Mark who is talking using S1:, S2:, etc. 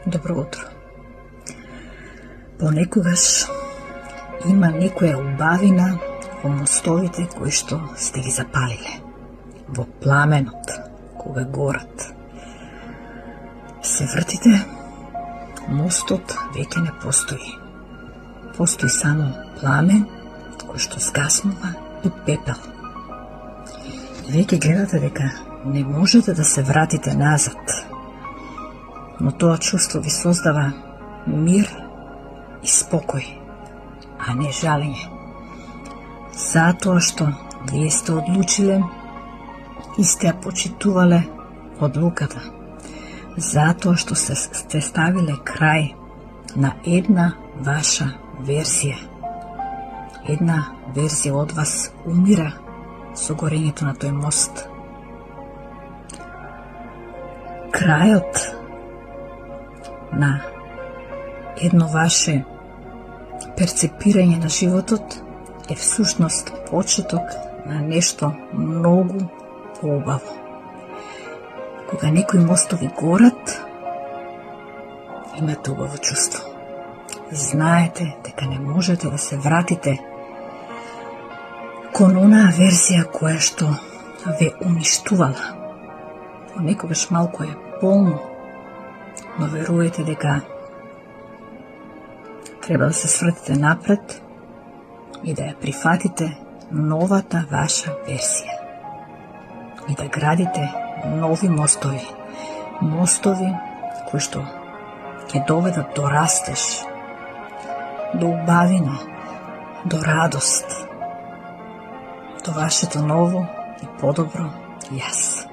S1: Добро утро. Понекогаш има некоја убавина во мостовите кои што сте ги запалиле. Во пламенот, кога горат. Се вртите, мостот веќе не постои. Постои само пламен кој што згаснува и пепел. И веќе гледате дека не можете да се вратите назад. Но тоа чувство ви создава мир и спокој, а не жалење. Затоа што вие сте одлучиле и сте ја почитувале одлуката. Затоа што сте ставиле крај на една ваша верзија. Една верзија од вас умира со горењето на тој мост. Крајот на едно ваше перцепирање на животот е всушност почеток на нешто многу поубаво. Кога некои мостови горат, имате убаво чувство. Знаете дека не можете да се вратите кон онаа верзија која што ве уништувала. Понекогаш малку е болно, но верувате дека треба да се свртите напред и да ја прифатите новата ваша верзија и да градите нови мостови. Мостови кои што ќе доведат до растеж, до убавина, до радост, до вашето ново и подобро јас.